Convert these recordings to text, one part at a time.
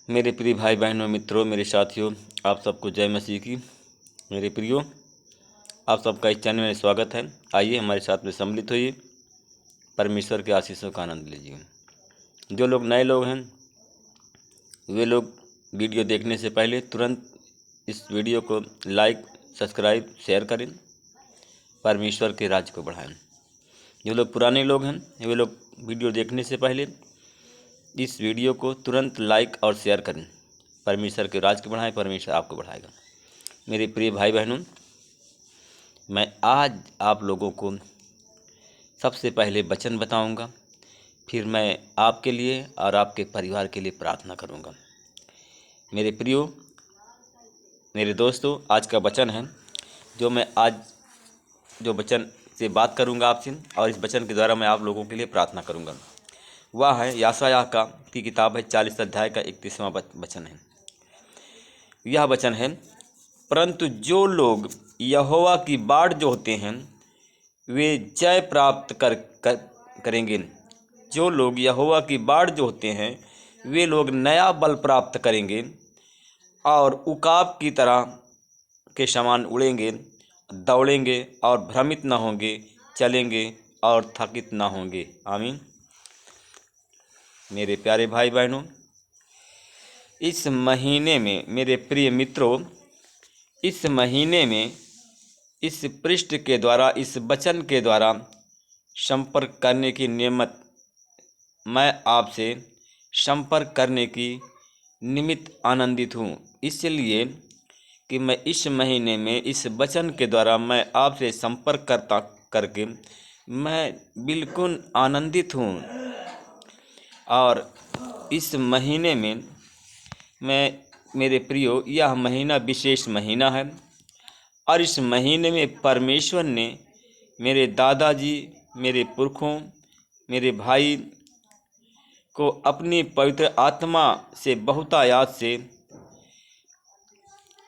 मेरे प्रिय भाई बहनों, मित्रों, मेरे साथियों, आप सबको जय मसीह की। मेरे प्रियो, आप सबका इस चैनल में स्वागत है। आइए हमारे साथ में सम्मिलित होइए, परमेश्वर के आशीषों का आनंद लीजिए। जो लोग नए लोग हैं वे लोग वीडियो देखने से पहले तुरंत इस वीडियो को लाइक, सब्सक्राइब, शेयर करें, परमेश्वर के राज्य को बढ़ाएं। जो लोग पुराने लोग हैं वे लोग वीडियो देखने से पहले इस वीडियो को तुरंत लाइक और शेयर करें, परमेश्वर के राज्य को बढ़ाएं, परमेश्वर आपको बढ़ाएगा। मेरे प्रिय भाई बहनों, मैं आज आप लोगों को सबसे पहले वचन बताऊंगा, फिर मैं आपके लिए और आपके परिवार के लिए प्रार्थना करूंगा। मेरे प्रियो, मेरे दोस्तों, आज का वचन है जो मैं आज जो वचन से बात करूंगा आपसे, और इस वचन के द्वारा मैं आप लोगों के लिए प्रार्थना करूंगा, वह है यशायाह की किताब है 40 अध्याय का 31वां वचन है। यह वचन है, परंतु जो लोग यहोवा की बाट जोहते हैं वे जय प्राप्त करेंगे। जो लोग यहोवा की बाट जोहते हैं वे लोग नया बल प्राप्त करेंगे और उकाब की तरह के समान उड़ेंगे, दौड़ेंगे और भ्रमित न होंगे, चलेंगे और थकित न होंगे। आमीन। मेरे प्यारे भाई बहनों, इस महीने में मेरे प्रिय मित्रों, इस महीने में इस पृष्ठ के द्वारा, इस वचन के द्वारा संपर्क करने की नियमत मैं आपसे संपर्क करने की निमित्त आनंदित हूँ, इसलिए कि मैं इस महीने में इस वचन के द्वारा मैं आपसे संपर्क करके मैं बिल्कुल आनंदित हूँ। और इस महीने में मेरे प्रियो, यह महीना विशेष महीना है और इस महीने में परमेश्वर ने मेरे दादाजी, मेरे पुरखों, मेरे भाई को अपनी पवित्र आत्मा से बहुतायात से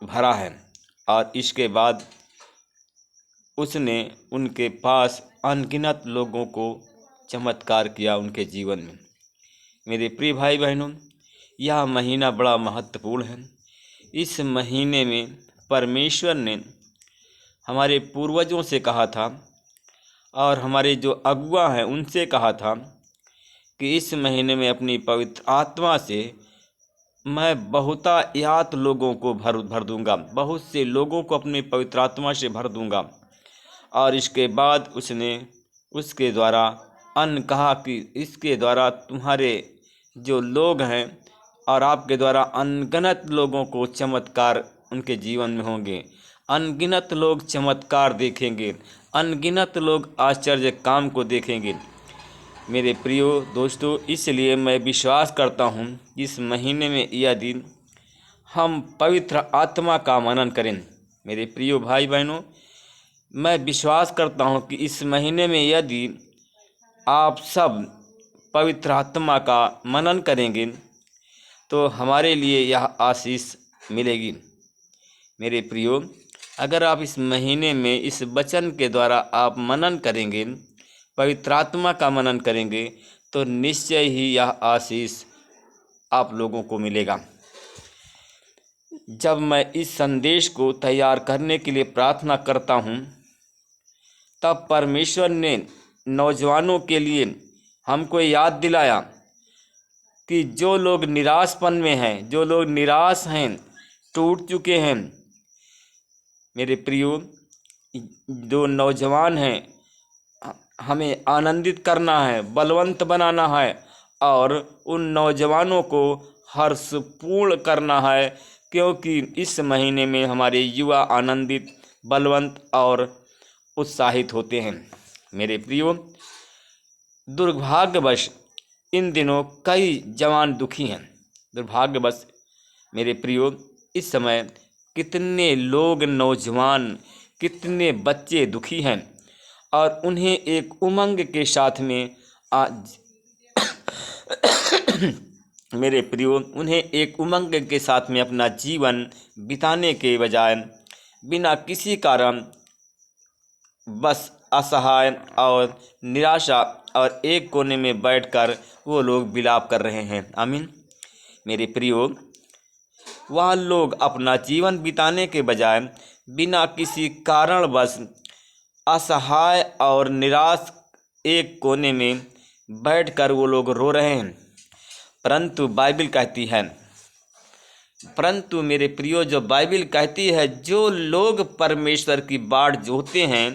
भरा है और इसके बाद उसने उनके पास अनगिनत लोगों को चमत्कार किया उनके जीवन में। मेरे प्रिय भाई बहनों, यह महीना बड़ा महत्वपूर्ण है। इस महीने में परमेश्वर ने हमारे पूर्वजों से कहा था और हमारे जो अगुआ हैं उनसे कहा था कि इस महीने में अपनी पवित्र आत्मा से मैं बहुतायात लोगों को भर दूंगा, बहुत से लोगों को अपनी पवित्र आत्मा से भर दूंगा। और इसके बाद उसने उसके द्वारा अन्न कहा कि इसके द्वारा तुम्हारे जो लोग हैं और आपके द्वारा अनगिनत लोगों को चमत्कार उनके जीवन में होंगे, अनगिनत लोग चमत्कार देखेंगे, अनगिनत लोग आश्चर्य काम को देखेंगे। मेरे प्रियो दोस्तों, इसलिए मैं विश्वास करता हूँ इस महीने में यदि हम पवित्र आत्मा का मनन करें, मेरे प्रियो भाई बहनों, मैं विश्वास करता हूँ कि इस महीने में यदि आप सब पवित्र आत्मा का मनन करेंगे तो हमारे लिए यह आशीष मिलेगी। मेरे प्रियो, अगर आप इस महीने में इस वचन के द्वारा आप मनन करेंगे, पवित्र आत्मा का मनन करेंगे, तो निश्चय ही यह आशीष आप लोगों को मिलेगा। जब मैं इस संदेश को तैयार करने के लिए प्रार्थना करता हूँ, तब परमेश्वर ने नौजवानों के लिए हमको याद दिलाया कि जो लोग निराशपन में हैं, जो लोग निराश हैं, टूट चुके हैं, मेरे प्रियो, जो नौजवान हैं, हमें आनंदित करना है, बलवंत बनाना है और उन नौजवानों को हर्षपूर्ण करना है, क्योंकि इस महीने में हमारे युवा आनंदित, बलवंत और उत्साहित होते हैं। मेरे प्रियो, दुर्भाग्यवश इन दिनों कई जवान दुखी हैं। दुर्भाग्यवश मेरे प्रियो, इस समय कितने लोग, नौजवान, कितने बच्चे दुखी हैं और उन्हें एक उमंग के साथ में आज मेरे प्रियो, उन्हें एक उमंग के साथ में अपना जीवन बिताने के बजाय बिना किसी कारण बस असहाय और निराशा और एक कोने में बैठकर वो लोग विलाप कर रहे हैं। आमीन। मेरे प्रियो, वह लोग अपना जीवन बिताने के बजाय बिना किसी कारणवश असहाय और निराश एक कोने में बैठकर वो लोग रो रहे हैं। परंतु बाइबिल कहती है, परंतु मेरे प्रियो, जो बाइबिल कहती है, जो लोग परमेश्वर की बाट जोहते हैं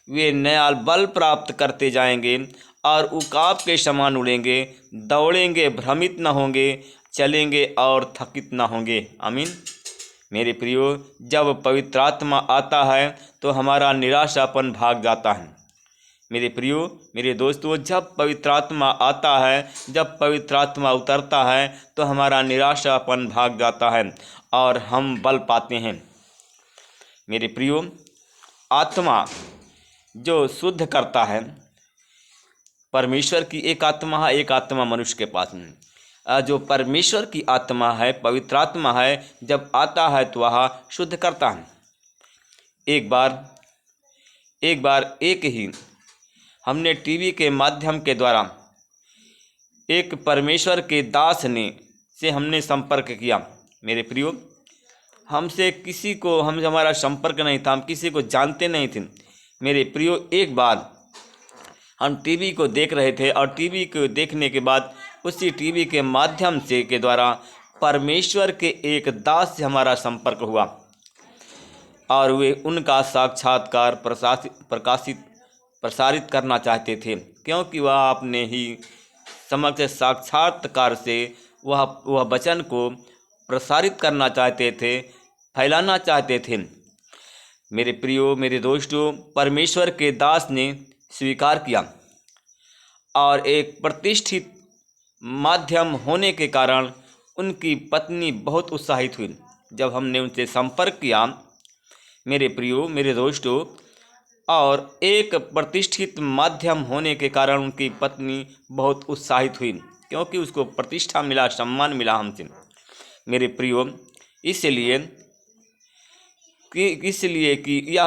वे नया बल प्राप्त करते जाएंगे और उकाब के समान उड़ेंगे, दौड़ेंगे, भ्रमित न होंगे, चलेंगे और थकित न होंगे। आमीन। मेरे प्रियो, जब पवित्र आत्मा आता है तो हमारा निराशापन भाग जाता है। मेरे प्रियो, मेरे दोस्तों, जब पवित्र आत्मा आता है, जब पवित्र आत्मा उतरता है तो हमारा निराशापन भाग जाता है और हम बल पाते हैं। मेरे प्रियो, आत्मा जो शुद्ध करता है, परमेश्वर की एक आत्मा है, एक आत्मा मनुष्य के पास में। जो परमेश्वर की आत्मा है, पवित्र आत्मा है, जब आता है तो वह शुद्ध करता है। एक बार हमने टीवी के माध्यम के द्वारा एक परमेश्वर के दास से हमने संपर्क किया। मेरे प्रियो, हमारा संपर्क नहीं था, हम किसी को जानते नहीं थे। मेरे प्रियो, एक बार हम टीवी को देख रहे थे और टीवी को देखने के बाद उसी टीवी के माध्यम से के द्वारा परमेश्वर के एक दास से हमारा संपर्क हुआ और वे उनका साक्षात्कार प्रसारित करना चाहते थे, क्योंकि वह अपने ही समक्ष साक्षात्कार से वह वचन को प्रसारित करना चाहते थे, फैलाना चाहते थे। मेरे प्रियो, मेरे दोस्तों, परमेश्वर के दास ने स्वीकार किया और एक प्रतिष्ठित माध्यम होने के कारण उनकी पत्नी बहुत उत्साहित हुई जब हमने उनसे संपर्क किया। मेरे प्रियो, मेरे दोस्तों, और एक प्रतिष्ठित माध्यम होने के कारण उनकी पत्नी बहुत उत्साहित हुई, क्योंकि उसको प्रतिष्ठा मिला, सम्मान मिला हमसे। मेरे प्रियो,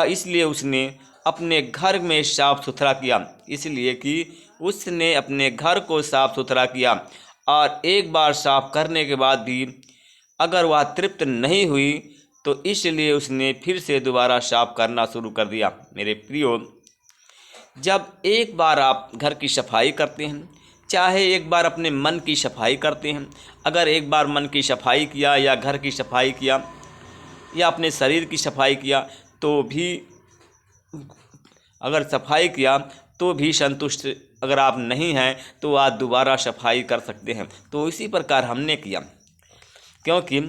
इसलिए उसने अपने घर में साफ सुथरा किया, इसलिए कि उसने अपने घर को साफ सुथरा किया और एक बार साफ करने के बाद भी अगर वह तृप्त नहीं हुई तो इसलिए उसने फिर से दोबारा साफ करना शुरू कर दिया। मेरे प्रियो, जब एक बार आप घर की सफाई करते हैं, चाहे एक बार अपने मन की सफाई करते हैं, अगर एक बार मन की सफाई किया या घर की सफाई किया या अपने शरीर की सफाई किया तो भी, अगर सफाई किया तो भी संतुष्ट अगर आप नहीं हैं तो आप दोबारा सफाई कर सकते हैं। तो इसी प्रकार हमने किया, क्योंकि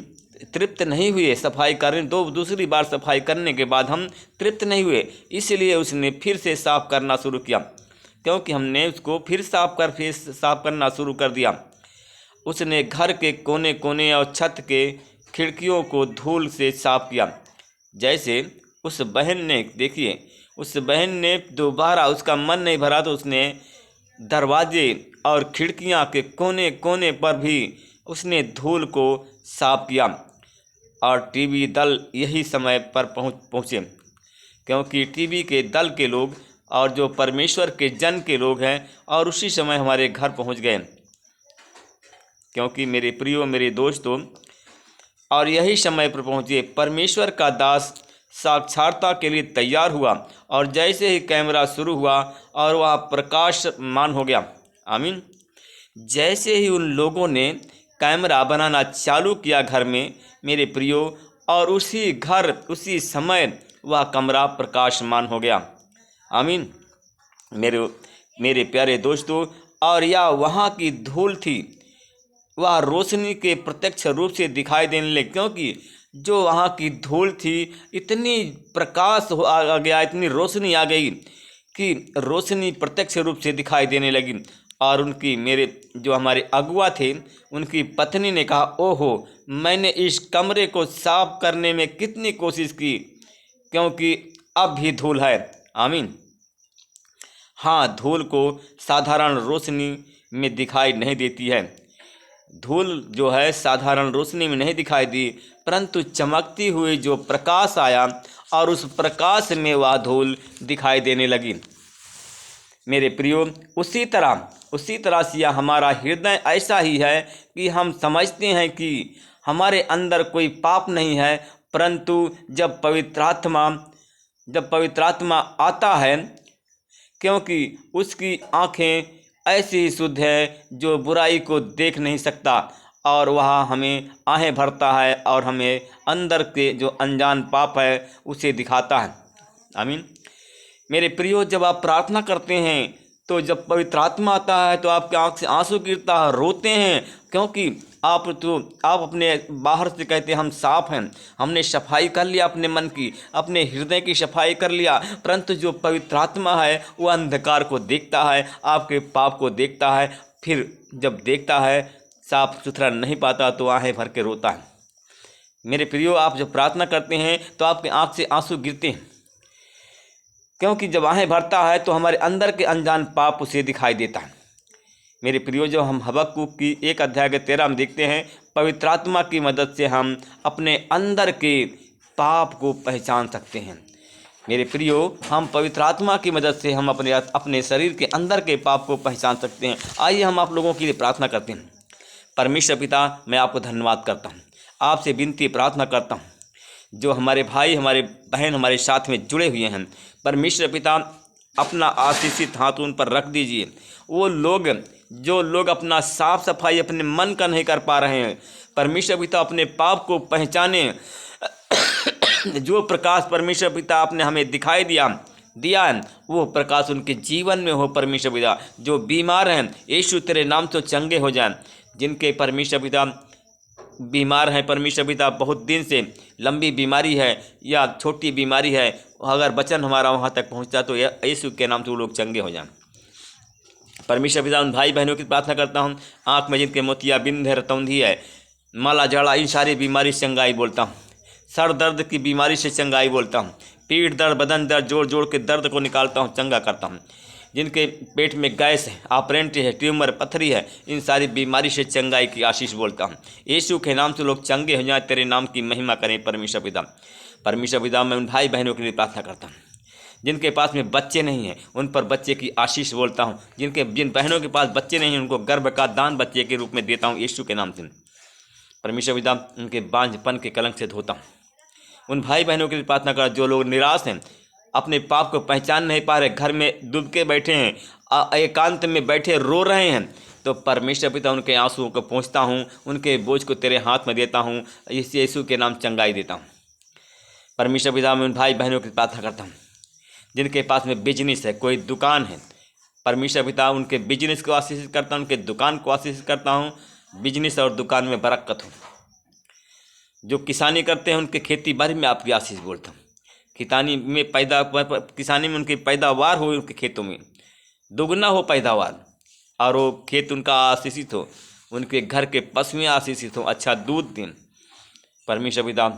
तृप्त नहीं हुए सफाई करने, दूसरी बार सफाई करने के बाद हम तृप्त नहीं हुए, इसलिए उसने फिर से साफ़ करना शुरू किया, क्योंकि हमने उसको फिर साफ़ करना शुरू कर दिया। उसने घर के कोने कोने और छत के खिड़कियों को धूल से साफ़ किया। जैसे उस बहन ने दोबारा, उसका मन नहीं भरा तो उसने दरवाजे और खिड़कियां के कोने कोने पर भी उसने धूल को साफ किया। और टीवी दल यही समय पर पहुँचे, क्योंकि टीवी के दल के लोग और जो परमेश्वर के जन के लोग हैं और उसी समय हमारे घर पहुँच गए। क्योंकि मेरे प्रियो, मेरे दोस्तों, और यही समय पर पहुँचे, परमेश्वर का दास साक्षात्कार के लिए तैयार हुआ और जैसे ही कैमरा शुरू हुआ और वह प्रकाशमान हो गया। आमीन। जैसे ही उन लोगों ने कैमरा बनाना चालू किया घर में, मेरे प्रियो, और उसी समय वह कमरा प्रकाशमान हो गया। आमीन। मेरे प्यारे दोस्तों, और यह वहाँ की धूल थी, वह रोशनी के प्रत्यक्ष रूप से दिखाई देने लगी, क्योंकि जो वहाँ की धूल थी, इतनी प्रकाश आ गया, इतनी रोशनी आ गई कि रोशनी प्रत्यक्ष रूप से दिखाई देने लगी। और जो हमारे अगुआ थे, उनकी पत्नी ने कहा, ओहो, मैंने इस कमरे को साफ करने में कितनी कोशिश की, क्योंकि अब भी धूल है। आमीन। हाँ, धूल को साधारण रोशनी में दिखाई नहीं देती है। धूल जो है साधारण रोशनी में नहीं दिखाई दी, परंतु चमकती हुई जो प्रकाश आया और उस प्रकाश में वह धूल दिखाई देने लगी। मेरे प्रियो, उसी तरह उसी तरह से यह हमारा हृदय ऐसा ही है कि हम समझते हैं कि हमारे अंदर कोई पाप नहीं है, परंतु जब पवित्र आत्मा आता है, क्योंकि उसकी आँखें ऐसी ही शुद्ध है जो बुराई को देख नहीं सकता, और वह हमें आहें भरता है और हमें अंदर के जो अनजान पाप है उसे दिखाता है। आमीन। मेरे प्रियो, जब आप प्रार्थना करते हैं तो जब पवित्र आत्मा आता है तो आपके आँख से आंसू गिरता है, रोते हैं, क्योंकि आप अपने बाहर से कहते हैं हम साफ हैं, हमने सफाई कर लिया अपने मन की, अपने हृदय की सफाई कर लिया, परंतु जो पवित्र आत्मा है वो अंधकार को देखता है, आपके पाप को देखता है, फिर जब देखता है साफ सुथरा नहीं पाता तो आहें भर के रोता है। मेरे प्रियो, आप जब प्रार्थना करते हैं तो आपके आँख से आंसू गिरते हैं, क्योंकि जब आहें भरता है तो हमारे अंदर के अनजान पाप उसे दिखाई देता है। मेरे प्रियो, जो हम हबक्कुक की 1:13 में देखते हैं, पवित्र आत्मा की मदद से हम अपने अंदर के पाप को पहचान सकते हैं। मेरे प्रियो, हम पवित्र आत्मा की मदद से हम अपने शरीर के अंदर के पाप को पहचान सकते हैं। आइए हम आप लोगों के लिए प्रार्थना करते हैं। परमेश्वर पिता, मैं आपको धन्यवाद करता हूँ, आपसे विनती प्रार्थना करता हूँ, जो हमारे भाई हमारे बहन हमारे साथ में जुड़े हुए हैं, परमेश्वर पिता अपना आशीषित हाथ उन पर रख दीजिए। वो लोग जो लोग अपना साफ सफाई अपने मन का नहीं कर पा रहे हैं, परमेश्वर पिता अपने पाप को पहचाने, जो प्रकाश परमेश्वर पिता आपने हमें दिखाई दिया है वो प्रकाश उनके जीवन में हो। परमेश्वर पिता, जो बीमार हैं यीशु तेरे नाम से चंगे हो जाएं, जिनके परमेश्वर पिता बीमार हैं, परमेश्वर पिता बहुत दिन से लंबी बीमारी है या छोटी बीमारी है, अगर वचन हमारा वहाँ तक पहुँचता तो यीशु के नाम से वो लोग चंगे हो जाएं। परमेश्वर पिता, उन भाई बहनों की प्रार्थना करता हूँ, आँख में जिनके मोतिया बिंद है, रतौंधी है, माला जड़ा, इन सारी बीमारी से चंगाई बोलता हूँ। सर दर्द की बीमारी से चंगाई बोलता हूँ। पीठ दर्द, बदन दर्द, जोड़ जोड़ के दर्द को निकालता हूँ, चंगा करता हूँ। जिनके पेट में गैस है, ऑपरेंट है, ट्यूमर, पथरी है, इन सारी बीमारी से चंगाई की आशीष बोलता हूँ। यीशु के नाम से लोग चंगे हो जाएं, तेरे नाम की महिमा करें। परमेश्वर पिता, मैं उन भाई बहनों के लिए प्रार्थना करता हूँ जिनके पास में बच्चे नहीं हैं, उन पर बच्चे की आशीष बोलता हूँ। जिन बहनों के पास बच्चे नहीं हैं, उनको गर्भ का दान बच्चे के रूप में देता हूँ यीशु के नाम से। परमेश्वर पिता, उनके बांझपन के कलंक से धोता हूँ। उन भाई बहनों के लिए प्रार्थना कर जो लोग निराश हैं, अपने पाप को पहचान नहीं पा रहे, घर में डूब के बैठे हैं, एकांत में बैठे रो रहे हैं, तो परमेश्वर पिता उनके आंसुओं को पहुँचता हूँ, उनके बोझ को तेरे हाथ में देता हूँ, यीशु के नाम चंगाई देता हूँ। परमेश्वर पिता, मैं उन भाई बहनों की प्रार्थना करता हूँ जिनके पास में बिजनेस है, कोई दुकान है, परमेश्वर पिता उनके बिजनेस को आशीषित करता हूँ, उनके दुकान को आशीषित करता हूँ, बिजनेस और दुकान में बरकत हो। जो किसानी करते हैं उनके खेती बाड़ी में आपकी आशीष बोलता हूँ। किसानी में उनकी पैदावार हो, उनके खेतों में दुगना हो पैदावार, और वो खेत उनका आशीषित हो, उनके घर के पशुएं आशीषित हो, अच्छा दूध दें। परमेश्वर पिता,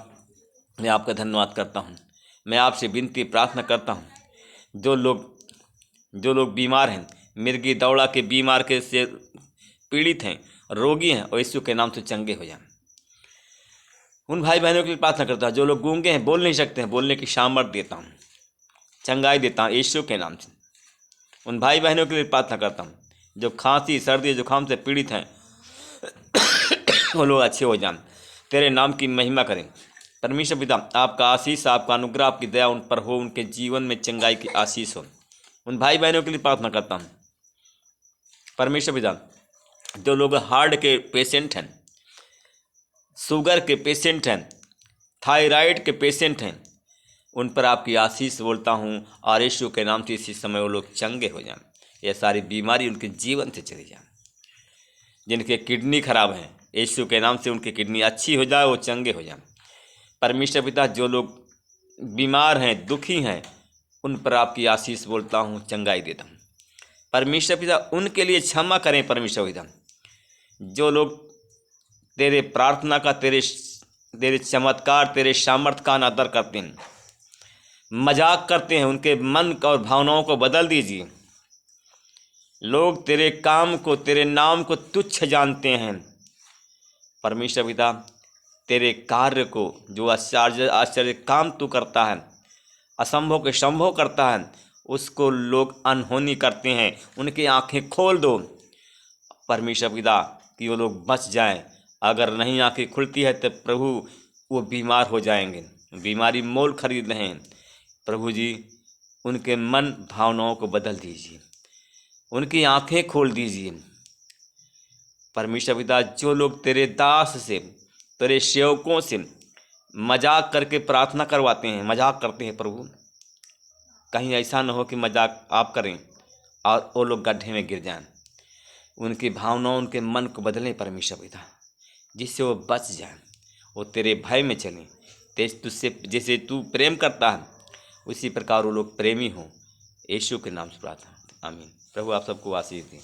मैं आपका धन्यवाद करता हूँ। मैं आपसे विनती प्रार्थना करता हूँ, जो लोग बीमार हैं, मिर्गी दौड़ा के बीमार के से पीड़ित हैं, रोगी हैं, और यीशु के नाम से चंगे हो जाएं। उन भाई बहनों के लिए प्रार्थना करता हूँ जो लोग गूंगे हैं, बोल नहीं सकते हैं, बोलने की सामर्थ देता हूँ, चंगाई देता हूँ यीशु के नाम से। उन भाई बहनों के लिए प्रार्थना करता हूँ जो खांसी सर्दी जुकाम से पीड़ित हैं, वो लोग अच्छे हो जाएं, तेरे नाम की महिमा करें। परमेश्वर पिता, आपका आशीष, आपका अनुग्रह, आपकी दया उन पर हो, उनके जीवन में चंगाई की आशीष हो। उन भाई बहनों के लिए प्रार्थना करता हूँ परमेश्वर पिता, जो लोग हार्ट के पेशेंट हैं, शुगर के पेशेंट हैं, थायराइड के पेशेंट हैं, उन पर आपकी आशीष बोलता हूँ, और यीशु के नाम से इसी समय वो लोग चंगे हो जाएं, ये सारी बीमारी उनके जीवन से चली जाए। जिनके किडनी खराब हैं, यीशु के नाम से उनकी किडनी अच्छी हो जाए, वो चंगे हो जाएं। परमेश्वर पिता, जो लोग बीमार हैं, दुखी हैं, उन पर आपकी आशीष बोलता हूँ, चंगाई देता हूँ। परमेश्वर पिता, उनके लिए क्षमा करें। परमेश्वर पिता, जो लोग तेरे प्रार्थना का, तेरे चमत्कार, तेरे सामर्थ का अनादर करते हैं, मजाक करते हैं, उनके मन और भावनाओं को बदल दीजिए। लोग तेरे काम को, तेरे नाम को तुच्छ जानते हैं। परमेश्वर पिता, तेरे कार्य को, जो आश्चर्य काम तू करता है, असंभव के संभव करता है, उसको लोग अनहोनी करते हैं। उनकी आंखें खोल दो, परमेश्वर पिता कि वो लोग बच जाएं। अगर नहीं आंखें खुलती है तो प्रभु वो बीमार हो जाएंगे, बीमारी मोल खरीद रहे हैं। प्रभु जी उनके मन भावनाओं को बदल दीजिए, उनकी आंखें खोल दीजिए। परमेश्वर पिता जो लोग तेरे दास से, तेरे सेवकों से मजाक करके प्रार्थना करवाते हैं, मजाक करते हैं प्रभु, कहीं ऐसा न हो कि मजाक आप करें और वो लोग गड्ढे में गिर जाएं। उनकी भावनाओं, उनके मन को बदलें परमेश्वर पिता, जिससे वो बच जाएं, वो तेरे भय में चलें। तेज तुझसे जैसे तू प्रेम करता है उसी प्रकार वो लोग प्रेमी हों। यीशु के नाम से प्रार्थना, आमीन। प्रभु आप सबको आशीष दें।